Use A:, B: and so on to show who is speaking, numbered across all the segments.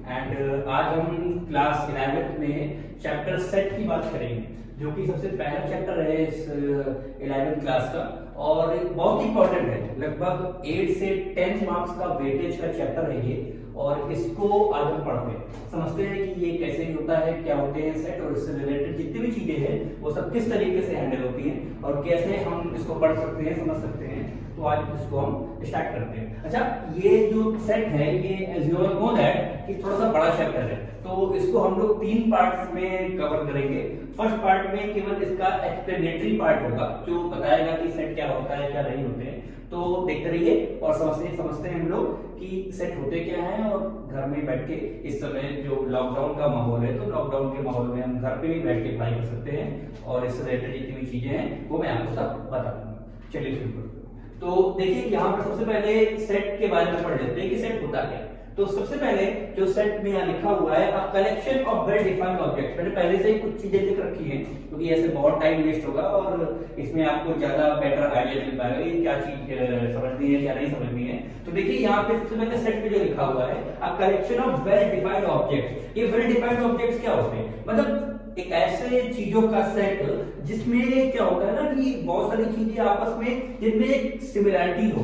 A: And आज हम class 11th में चैप्टर सेट की बात करेंगे, जो कि सबसे पहला चैप्टर है इस 11th क्लास का और बहुत इंपॉर्टेंट है। लगभग 8 से 10 मार्क्स का वेटेज का चैप्टर है ये, और इसको आज हम पढ़ते हैं, समझते हैं कि ये कैसे होता है, क्या होते हैं सेट, और इससे रिलेटेड जितनी भी चीजें हैं वो सब किस तरीके से हैंडल होती हैं और कैसे हम इसको पढ़ सकते हैं, समझ सकते हैं। तो आज इसको हम स्टार्ट करते हैं। अच्छा, ये जो सेट है ये as you all know that कि थोड़ा सा बड़ा चैप्टर है, तो इसको हम लोग 3 पार्ट्स में कवर करेंगे। फर्स्ट पार्ट में केवल इसका एक्सप्लेनेटरी पार्ट होगा, जो बताएगा कि सेट क्या होता है, क्या नहीं होते हैं। तो देखते रहिए और समझते हैं हम लोग कि सेट होते क्या हैं, और घर में बैठ के इस समय जो लॉकडाउन का माहौल है, तो लॉकडाउन के माहौल में हम घर पे भी बैठ के पढ़ाई कर सकते हैं, और इससे रिलेटेड जितनी भी चीजें हैं वो मैं आपको सब बता दूंगा। चलिए शुरू करते हैं। तो देखिए यहाँ पर सबसे पहले सेट के बारे में पढ़ लेते हैं कि सेट होता क्या है। तो सबसे पहले जो सेट में यहाँ लिखा हुआ है, a collection of well defined objects. मैंने पहले से ही कुछ चीजें लिख रखी हैं, क्योंकि ऐसे बहुत टाइम वेस्ट होगा और इसमें आपको ज्यादा बेटर आइडिया मिल पाएगा ये क्या चीज समझनी है क्या नहीं समझनी है। तो देखिए यहाँ पे सबसे पहले सेट में जो लिखा हुआ है, a collection of well defined objects. ये वेल डिफाइंड ऑब्जेक्ट्स क्या होते हैं? मतलब एक ऐसे चीजों का सेट जिसमें क्या होता है ना कि बहुत सारी चीजें आपस में जिनमें एक सिमिलरिटी हो,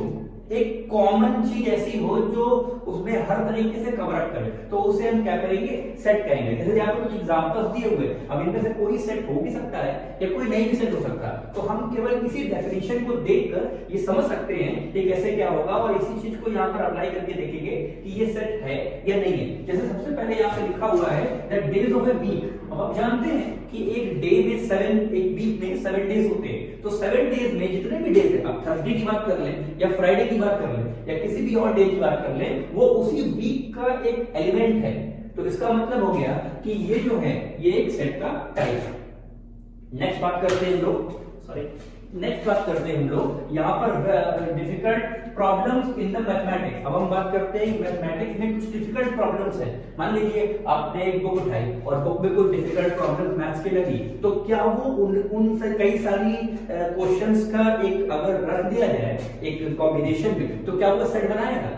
A: एक कॉमन चीज ऐसी हो जो उसमें हर तरीके से कवर अप करे, तो उसे हम क्या करेंगे? सेट कहेंगे। जैसे यहाँ पे कुछ एग्जांपल्स दिए हुए, अब इनमें से कोई सेट हो भी सकता है या कोई नहीं भी सेट हो सकता, तो हम केवल इसी डेफिनेशन को देखकर ये समझ सकते हैं कि कैसे क्या होगा, और इसी चीज को यहाँ पर अप्लाई करके देखेंगे कि ये सेट है या नहीं है। जैसे सबसे पहले यहाँ पे लिखा हुआ है that days of a week. अब आप जानते हैं कि एक डे में 7, एक वीक में 7 डेज होते हैं, तो 7 डेज में जितने भी डेज है, आप थर्सडे की बात कर लें या फ्राइडे की बात कर लें या किसी भी और डे की बात कर लें, वो उसी वीक का एक एलिमेंट है। तो इसका मतलब हो गया कि ये जो है ये एक सेट का टाइप है। नेक्स्ट बात करते हैं हम लोग यहाँ पर difficult problems in the mathematics. अब हम बात करते हैं मैथमेटिक्स में कुछ डिफिकल्ट प्रॉब्लम्स है। मान लीजिए आपने एक बुक उठाई और बुक में कुछ डिफिकल्ट प्रॉब्लम मैथ्स की लगी, तो क्या वो उन से कई सारी क्वेश्चंस का एक अगर रख दिया जाए एक कॉम्बिनेशन में, तो क्या वो सेट बनाएगा?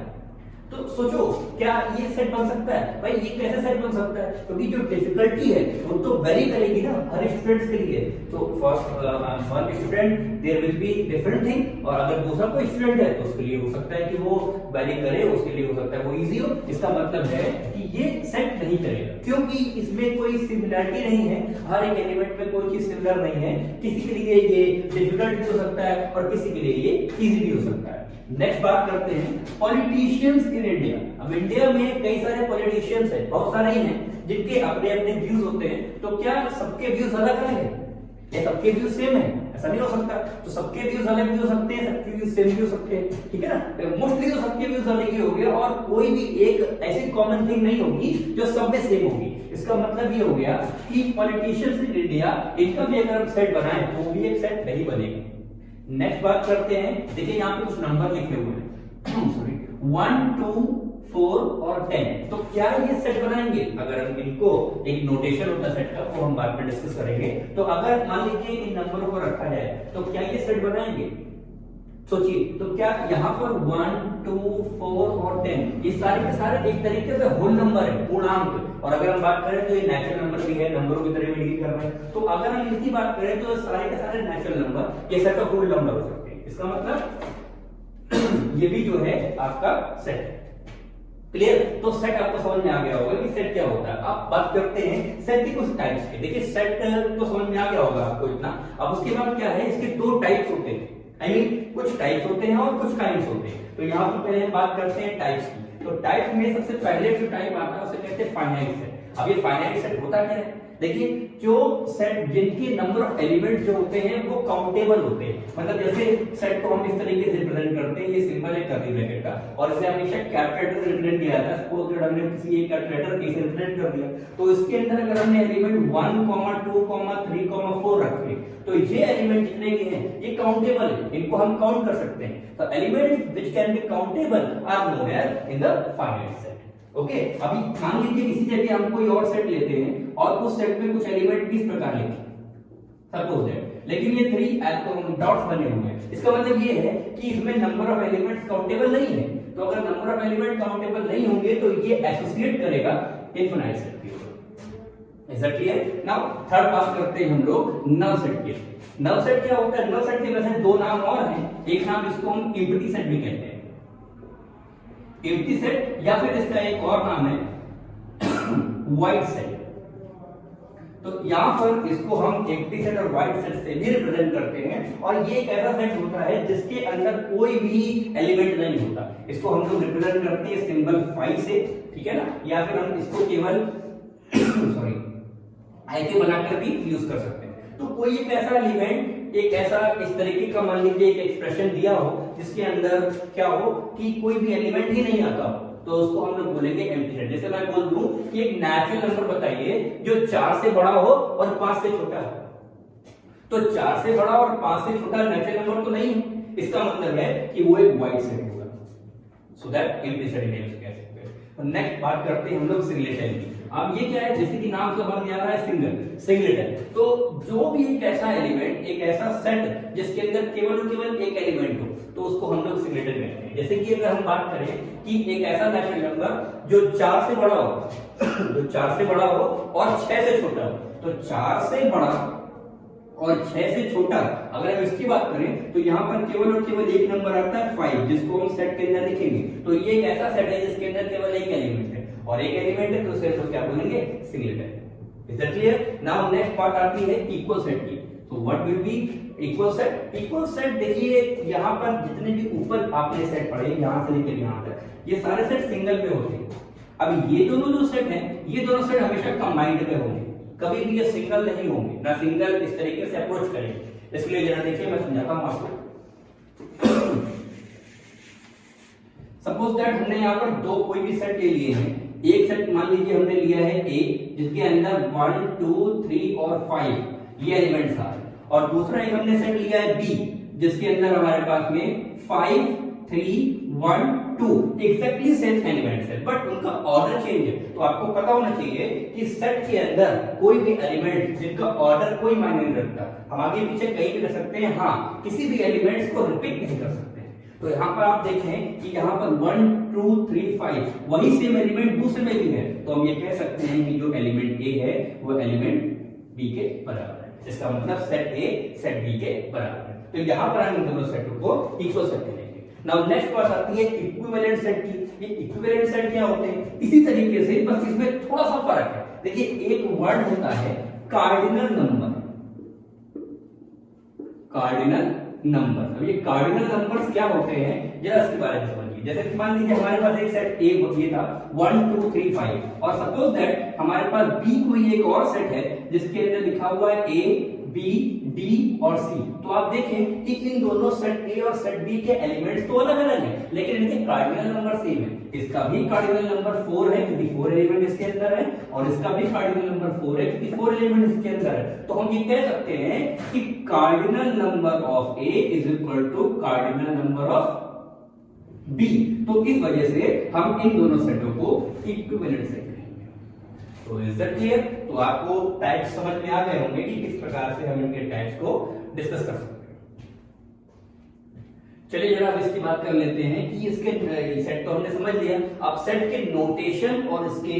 A: तो सोचो, क्या ये सेट बन सकता है? भाई ये कैसे सेट बन सकता है? क्योंकि जो डिफिकल्टी है वो तो वेरी करेगी ना हर स्टूडेंट्स के लिए। तो first one student there will be different thing, और अगर दूसरा कोई स्टूडेंट है तो उसके लिए हो सकता है कि वो वेरी करे, उसके लिए हो सकता है वो इजी हो। इसका मतलब है कि ये सेट नहीं करेगा, क्योंकि इसमें कोई सिमिलरिटी नहीं है, हर एक एलिमेंट में कोई चीज सिमिलर नहीं है। किसी के लिए ये डिफिकल्ट भी हो सकता है और किसी के लिए ये इजी भी हो सकता है। नेक्स्ट बात करते हैं पॉलिटिशियंस इन इंडिया। अब इंडिया में कई सारे पॉलिटिशियंस हैं, बहुत सारे ही हैं जिनके अपने अपने व्यूज होते हैं। तो क्या सबके व्यूज अलग अलग हैं या सबके व्यूज सेम है? ऐसा नहीं हो सकता। तो सबके व्यूज अलग भी हो सकते हैं, सबके व्यूज सेम भी हो सकते हैं, ठीक है ना। मोस्टली तो सबके व्यूज अलग ही होंगे और कोई भी एक ऐसी कॉमन थिंग नहीं होगी जो सब में सेम होगी। इसका मतलब ये हो गया कि पॉलिटिशियंस इन इंडिया, इनका भी अगर हम सेट बनाएं तो वो भी एक सेट नहीं बनेगा। नेक्स्ट बात करते हैं, देखिए यहाँ पे कुछ नंबर लिखे हुए हैं सॉरी 1, 2, 4 और 10। तो क्या ये सेट बनाएंगे? अगर हम इनको एक नोटेशन होता है सेट का, वो हम बाद में डिस्कस करेंगे। तो अगर मान लीजिए इन नंबरों को रखा जाए तो क्या ये सेट बनाएंगे? सोचिए, तो क्या यहाँ पर 1, 2, 4 और 10 ये सारे के सारे एक तरीके से होल नंबर है, पूर्णांक। और अगर हम बात करें तो ये नेचुरल नंबर भी है, नंबरों की तरह भी डील कर रहे हैं। तो अगर हम इनकी बात करें तो सारे के सारे नेचुरल नंबर, ये सेट ऑफ होल नंबर हो सकते हैं। इसका मतलब ये भी जो है आपका सेट। क्लियर? तो सेट आपको समझ में आ गया होगा कि सेट क्या होता है। अब बात करते हैं सेट की कुछ टाइप्स की। देखिए सेट तो समझ में आ गया होगा आपको इतना। अब उसके बाद क्या है, इसके 2 टाइप्स होते हैं। आई मीन कुछ टाइप्स होते हैं और कुछ काइंड्स होते हैं। तो यहाँ पर पहले बात करते हैं टाइप्स की। तो टाइप में सबसे पहले जो टाइप आता है उसे कहते हैं फाइनाइट सेट। अब ये फाइनाइट सेट होता क्या है? देखिए जो सेट जिनके नंबर ऑफ एलिमेंट जो होते हैं वो काउंटेबल होते हैं। मतलब जैसे सेट को हम इस तरीके से रिप्रेजेंट करते हैं, ये सिंबल है कर्ली ब्रैकेट का, और इसे हमेशा कैलकुलेटर से रिप्रेजेंट किया जाता है। सपोज दैट हमने किसी एक कैलकुलेटर के से रिप्रेजेंट कर दिया, तो इसके अंदर अगर हमने एलिमेंट 1, 2, 3, 4 रखे, तो ये एलिमेंट जितने भी हैं ये काउंटेबल है, इनको हम काउंट कर सकते हैं। तो element which can be countable are known as in the finite set. Okay, अभी मान लीजिए इसी जगह हम कोई और सेट लेते हैं और उस सेट में कुछ एलिमेंट इस प्रकार लिखे, सपोज दैट, लेकिन ये 3 डॉट्स बने हुए हैं। इसका मतलब ये है कि इसमें नंबर ऑफ एलिमेंट्स काउंटेबल नहीं है। तो अगर नंबर ऑफ एलिमेंट काउंटेबल नहीं होंगे तो ये एसोसिएट करेगा इनफिनाइट सेट की ओर। Is that clear? Now third pass करते हैं हम लोग नल सेट के। नल सेट क्या होता है? नल सेट के वैसे दो नाम और हैं, एक नाम इसको हम एम्प्टी सेट भी कहते हैं, एम्प्टी सेट, या फिर इसका एक और नाम है वाइड सेट। तो यहां पर इसको हम एम्प्टी सेट और वाइड सेट से भी रिप्रेजेंट करते हैं, और ये एक ऐसा सेट होता है जिसके अंदर कोई भी एलिमेंट नहीं होता। इसको हम लोग रिप्रेजेंट करते हैं सिंबल 5 से, ठीक है ना, या फिर हम इसको केवल सॉरी ऐसे बनाकर भी यूज कर सकते हैं। तो कोई एक ऐसा एलिमेंट, एक ऐसा इस तरीके का मान लीजिए एक एक्सप्रेशन दिया हो जिसके अंदर क्या हो कि कोई भी एलिमेंट ही नहीं आता हो, तो उसको हम लोग बोलेंगे एम्प्टी सेट। जैसे मैं बोल दूं कि एक नेचुरल नंबर बताइए जो 4 से बड़ा हो और 5 से छोटा हो, तो 4 से बड़ा और 5 से छोटा नेचुरल नंबर तो नहीं है, इसका मतलब है कि वो एक वाइड सेट होगा। So that empty set names कह सकते हैं। तो नेक्स्ट बात करते हैं हम लोग सिंगलेटन की। अब ये क्या है, जैसे कि नाम से बन जा रहा है सिंगलेटन, तो जो भी एक ऐसा एलिमेंट, एक ऐसा सेट जिसके अंदर केवल और केवल एक एलिमेंट हो, तो उसको हम लोग सिंगलेटन कहते हैं। जैसे कि अगर हम बात करें कि एक ऐसा नेचुरल नंबर जो 4 से बड़ा हो जो 4 से बड़ा हो और 6 से छोटा हो, तो 4 से बड़ा और 6 से छोटा, अगर हम इसकी बात करें तो यहाँ पर केवल और केवल एक नंबर आता है 5, जिसको हम सेट के अंदर लिखेंगे। तो ये एक ऐसा सेट है जिसके अंदर केवल एक एलिमेंट है, और एक एलिमेंट है तो उसे तो क्या बोलेंगे? Singleton. Is that clear? Now next part आती है इक्वल सेट की। तो what will be equal set? Equal set देखिए यहाँ पर जितने भी ऊपर आपने सेट पढ़े यहाँ से लेकर यहाँ तक, ये सारे सेट सिंगल पे होते हैं। अब ये दोनों जो सेट हैं, ये दोनों सेट हमेशा कंबाइंड में होंगे, कभी भी ये सिंगल नहीं होंगे, ना सिंगल इस तरीके से अप्रोच करेंगे। इसलिए जरा देखिए मैं समझाता हूं आपको। सपोज दैट हमने यहाँ पर दो कोई भी सेट ले लिए हैं। एक सेट मान लीजिए हमने लिया है ए, जिसके अंदर 1 2 3 और 5 ये एलिमेंट्स आ रहे हैं, और दूसरा एक हमने सेट लिया है बी, जिसके अंदर हमारे पास में 5 3 1 2 एग्जैक्टली सेम एलिमेंट्स है, बट उनका ऑर्डर चेंज है। तो आपको पता होना चाहिए कि सेट के अंदर कोई भी एलिमेंट जिनका ऑर्डर कोई मायने नहीं रखता, हम आगे पीछे कहीं भी रख सकते हैं, हाँ किसी भी एलिमेंट्स को रिपीट नहीं कर सकते। तो यहाँ पर आप देखें कि यहाँ पर 1 2 3 5 वही सेम एलिमेंट दूसरे में भी है, तो हम ये कह सकते हैं कि जो एलिमेंट ए है वो एलिमेंट बी के बराबर है। इसका मतलब सेट ए सेट बी के बराबर है। तो यहाँ पर हम इन दोनों सेटों को इक्वल सेट करेंगे। नाउ नेक्स्ट बात आती है इक्विवेलेंट सेट की। ये इक्विवेलेंट सेट क्या होते हैं? इसी तरीके से, बस इसमें थोड़ा सा फर्क है। देखिए एक वर्ड होता है कार्डिनल नंबर, कार्डिनल नंबर। अब ये कार्डिनल नंबर्स क्या होते हैं जरा इसके बारे में समझिए। जैसे मान लीजिए हमारे पास एक सेट ए ये था 1 2 3 5, और सपोज दैट हमारे पास बी कोई एक और सेट है जिसके अंदर लिखा हुआ है ए बी डी और सी। तो आप देखें कि इन दोनों सेट ए और सेट बी के एलिमेंट्स तो अलग अलग हैं, लेकिन इनके कार्डिनल नंबर सेम है। इसका भी कार्डिनल नंबर 4 है क्योंकि 4 एलिमेंट इसके अंदर है, और इसका भी कार्डिनल नंबर 4 है क्योंकि 4 एलिमेंट इसके अंदर है। तो हम ये कह सकते हैं कि cardinal number of A is equal to cardinal number of B. तो इस वजह से हम इन दोनों सेटों को इक्विवेलेंट सेट कहेंगे। तो इज दैट क्लियर? तो आपको टाइप्स समझ में आ गए होंगे कि किस प्रकार से हम इनके टाइप्स को डिस्कस कर सकते हैं। चलिए जरा अब इसकी बात कर लेते हैं कि इसके सेट तो हमने समझ लिया, अब सेट के नोटेशन और इसके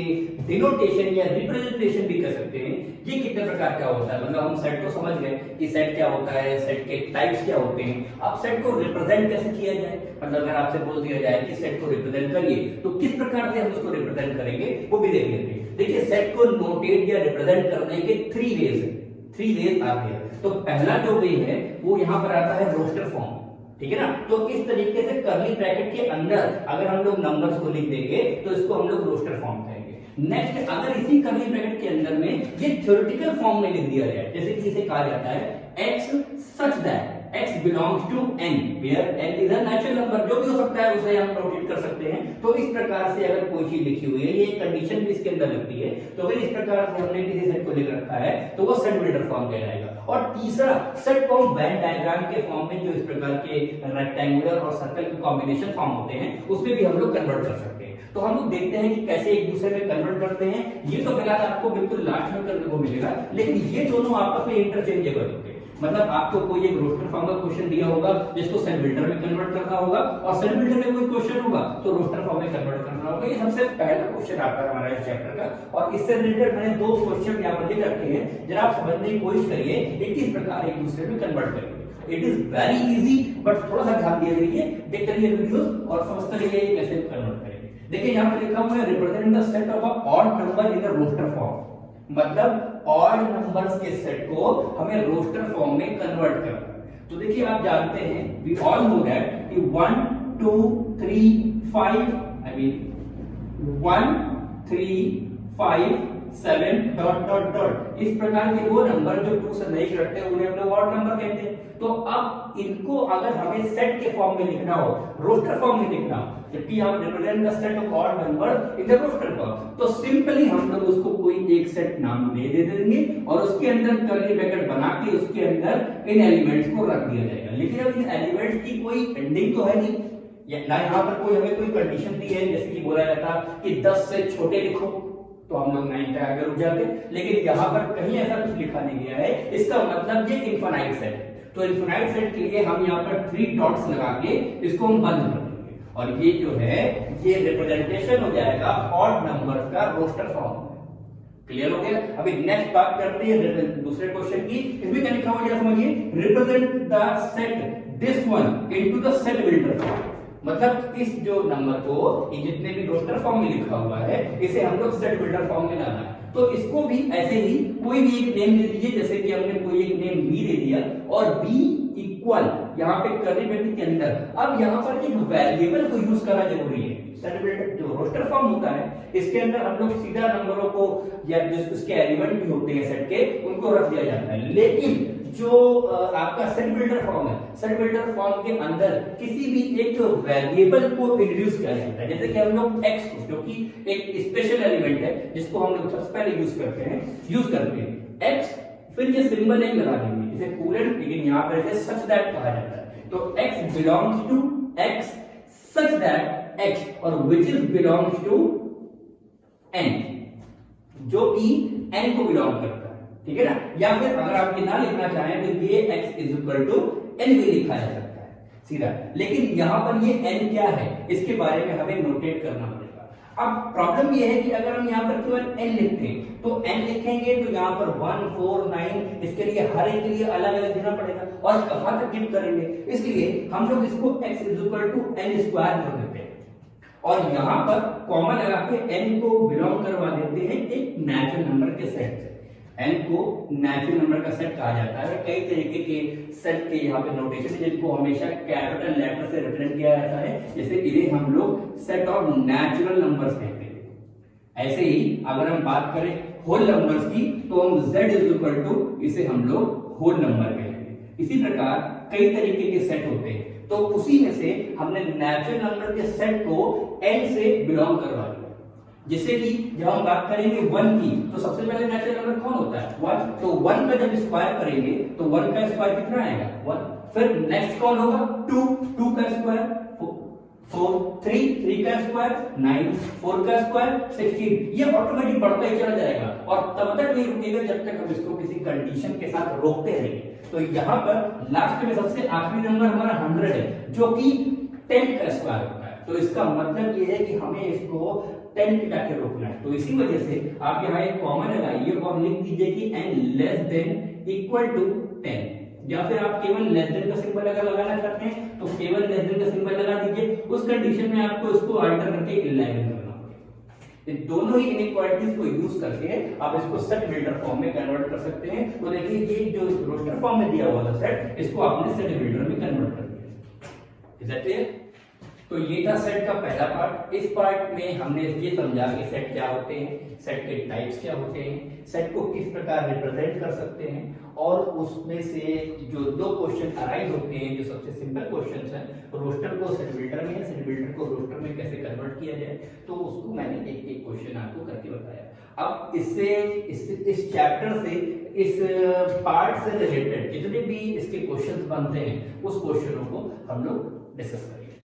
A: डिनोटेशन या रिप्रेजेंटेशन भी कर सकते हैं। ये कितने प्रकार का होता है, मतलब हम सेट को समझ गए कि सेट क्या होता है, सेट के टाइप्स क्या होते हैं। अब सेट को रिप्रेजेंट कैसे किया जाए, मतलब अगर आपसे बोल दिया जाए कि सेट को रिप्रेजेंट करिए तो किस प्रकार से हम उसको रिप्रेजेंट करेंगे वो भी देख लेते हैं। देखिए सेट को नोटेट या रिप्रेजेंट करने के 3 वेज है, 3 वेज आते हैं। तो पहला जो वे है वो यहाँ पर आता है रोस्टर फॉर्म, ठीक है ना। तो इस तरीके से कर्ली ब्रैकेट के अंदर अगर हम लोग नंबर्स को लिख देंगे तो इसको हम लोग रोस्टर फॉर्म कहेंगे। नेक्स्ट अगर इसी कर्ली ब्रैकेट के अंदर में ये थ्योरेटिकल फॉर्म में लिख दिया जाए, जैसे कि इसे कहा जाता है x such that x belongs to n where n is a natural number, जो भी हो सकता है उसे हम नोटेट कर सकते हैं। तो इस प्रकार से अगर कोई चीज लिखी हुई है, ये कंडीशन भी इसके अंदर लगती है, तो अगर इस प्रकार से हमने किसी सेट को लिख रखा है तो वो सेट बिल्डर फॉर्म कहलाएगा। और तीसरा सेट को हम वेन डायग्राम के फॉर्म में जो इस प्रकार के रेक्टेंगुलर और सर्कल के कॉम्बिनेशन फॉर्म होते हैं उसमें भी हम लोग कन्वर्ट कर सकते हैं। तो हम लोग देखते हैं कि कैसे एक दूसरे में कन्वर्ट करते हैं। ये तो फिलहाल आपको बिल्कुल लास्ट में करने को मिलेगा, लेकिन ये दोनों आपस में इंटरचेंजेबल होते हैं। मतलब आपको कोई एक रोस्टर फॉर्म का क्वेश्चन दिया होगा जिसको सेट बिल्डर में कन्वर्ट करना होगा, और सेट बिल्डर में कोई क्वेश्चन होगा तो रोस्टर फॉर्म में कन्वर्ट करना होगा। ये सबसे पहला क्वेश्चन आता है हमारा इस चैप्टर का। और इससे रिलेटेड मैंने दो क्वेश्चन यहाँ पर लिख रखे हैं, जरा आप समझने की कोशिश करिए ये किस प्रकार एक दूसरे में कन्वर्ट करेंगे। It is very easy, but थोड़ा सा ध्यान दिया जाइए, देखते रहिए वीडियोस और समझते रहिए कैसे कन्वर्ट करेंगे। देखिए यहाँ पे लिखा हुआ है represent the set of a odd number in the roster form, मतलब ऑड नंबर्स के सेट को हमें रोस्टर फॉर्म में कन्वर्ट करना है। तो देखिए आप जानते हैं, वी ऑल नो दैट कि 1 2 3 5 I mean 1 3 5 7 dot dot dot, इस प्रकार के वो नंबर जो 2 से नहीं करते उन्हें हम लोग ऑड नंबर कहते हैं। तो अब इनको अगर हमें सेट के फॉर्म में लिखना हो, रोस्टर फॉर्म में लिखना हो, जबकि हम represent the set of odd number in the roster form, तो सिंपली हम लोग उसको कोई एक सेट नाम दे देंगे और उसके अंदर कर्ली ब्रैकेट बना के उसके अंदर इन एलिमेंट्स को रख दिया जाएगा। लेकिन अब इन एलिमेंट्स की कोई एंडिंग तो है नहीं, ना यहाँ पर कोई हमें कोई कंडीशन दी है, जैसे कि बोला जाता कि 10 से छोटे लिखो तो हम लोग 9 पे आगे रुक जाते, लेकिन यहाँ पर कहीं ऐसा कुछ लिखा नहीं गया है। इसका मतलब ये इनफाइनाइट सेट है, तो इनफाइनाइट सेट के लिए हम यहाँ पर 3 डॉट्स लगा के इसको हम बंद कर देंगे, और ये जो है ये रिप्रेजेंटेशन हो जाएगा ऑड नंबर्स का रोस्टर फॉर्म। क्लियर हो गया? अभी नेक्स्ट बात करते हैं दूसरे क्वेश्चन की। इसमें क्या लिखा हुआ है समझिए, represent the set this one into the set builder form, मतलब इस जो नंबर को ये जितने भी रोस्टर फॉर्म में लिखा हुआ है इसे हम लोग सेट बिल्डर फॉर्म में लाना है। तो इसको भी ऐसे ही कोई भी एक नेम दे दीजिए, जैसे कि हमने कोई एक नेम बी दे दिया और बी इक्वल यहाँ पे कर्ली ब्रैकेट के अंदर अब यहाँ पर एक वेरिएबल को यूज करना जरूरी है। सेट बिल्डर जो रोस्टर फॉर्म होता है इसके अंदर हम लोग सीधा नंबरों को या जो उसके एलिमेंट भी होते हैं सेट के उनको रख दिया जाता है, लेकिन जो आपका सेट बिल्डर फॉर्म है, सेट बिल्डर फॉर्म के अंदर किसी भी एक वेरिएबल को इंट्रोड्यूस किया जाता है, जैसे कि हम लोग x को, जो कि एक स्पेशल एलिमेंट है जिसको हम लोग सबसे पहले यूज करते हैं x, फिर ये सिंबल एक लगा देंगे इसे कूलेंट, लेकिन यहाँ पर इसे सच दैट कहा जाता है। तो x belongs to x such that x और which is belongs to n, जो कि n को बिलोंग करता है, ठीक है ना। या फिर अगर आप ये ना लिखना चाहें तो ये x is equal to n भी लिखा जा सकता है सीधा, लेकिन यहाँ पर ये n क्या है इसके बारे में हमें नोटेट करना पड़ेगा। अब प्रॉब्लम ये है कि अगर हम यहाँ पर केवल n लिखते हैं तो n लिखेंगे तो यहाँ पर 1 4 9 इसके लिए हर एक के लिए अलग अलग देना पड़ेगा, और कहाँ तक गिव करेंगे, इसलिए हम लोग इसको x is equal to n square लिख देते हैं और यहाँ पर कॉमा लगा के n को बिलोंग करवा देते हैं एक नेचुरल नंबर के सेट से। n को नेचुरल नंबर का सेट कहा जाता है। कई तरीके के सेट के यहाँ पे नोटेशन है जिनको हमेशा कैपिटल लेटर से रिप्रेजेंट किया जाता है, जैसे इन्हें हम लोग सेट ऑफ नेचुरल नंबर्स कहते हैं। ऐसे ही अगर हम बात करें होल नंबर्स की तो हम z इज इक्वल टू इसे हम लोग होल नंबर कहते हैं। इसी प्रकार कई तरीके के सेट होते हैं, तो उसी में से हमने नेचुरल नंबर के सेट को n से बिलोंग करवा दिया। जैसे कि जब हम बात करेंगे 1 की तो सबसे पहले नेचुरल नंबर कौन होता है 1, तो 1 का जब स्क्वायर करेंगे तो 1 का स्क्वायर कितना आएगा 1, फिर नेक्स्ट कौन होगा 2, 2 का स्क्वायर 4, 3 का स्क्वायर 9, 4 का स्क्वायर 16, ये ऑटोमेटिक बढ़ता ही चला जाएगा और तब तक नहीं रुकेगा जब तक हम इसको किसी कंडीशन के साथ रोकते रहेंगे। तो यहाँ पर लास्ट में सबसे आखिरी नंबर हमारा 100 है जो कि 10 का स्क्वायर होता है, तो इसका मतलब ये है कि हमें इसको 10 पे जाके रोकना है। तो इसी वजह से आप यहाँ एक कॉमा लगाइए और लिख दीजिए कि n less than equal to 10, या फिर आप केवल लेस देन का सिंबल अगर लगाना चाहते हैं तो केवल लेस देन का सिंबल लगा दीजिए। उस कंडीशन में आपको इसको अल्टर करके 11 करना होगा। इन दोनों ही इनइक्वालिटीज को यूज करके आप इसको सेट बिल्डर फॉर्म में कन्वर्ट कर सकते हैं। तो देखिए ये जो रोस्टर फॉर्म में दिया हुआ था सेट, इसको आपने सेट बिल्डर में कन्वर्ट कर दिया। Is that clear? तो ये था सेट का पहला पार्ट। इस पार्ट में हमने ये समझा कि सेट क्या होते हैं, सेट के टाइप्स क्या होते हैं, सेट को किस प्रकार रिप्रेजेंट कर सकते हैं, और उसमें से जो 2 क्वेश्चन अराइज होते हैं जो सबसे सिंपल क्वेश्चंस हैं, रोस्टर को सेट बिल्डर में, सेट बिल्डर को रोस्टर में कैसे कन्वर्ट किया जाए, तो उसको मैंने एक एक क्वेश्चन आपको करके बताया। अब इस चैप्टर से, इस पार्ट से रिलेटेड जितने भी इसके क्वेश्चंस बनते हैं उस क्वेश्चनों को हम लोग डिस्कस करेंगे।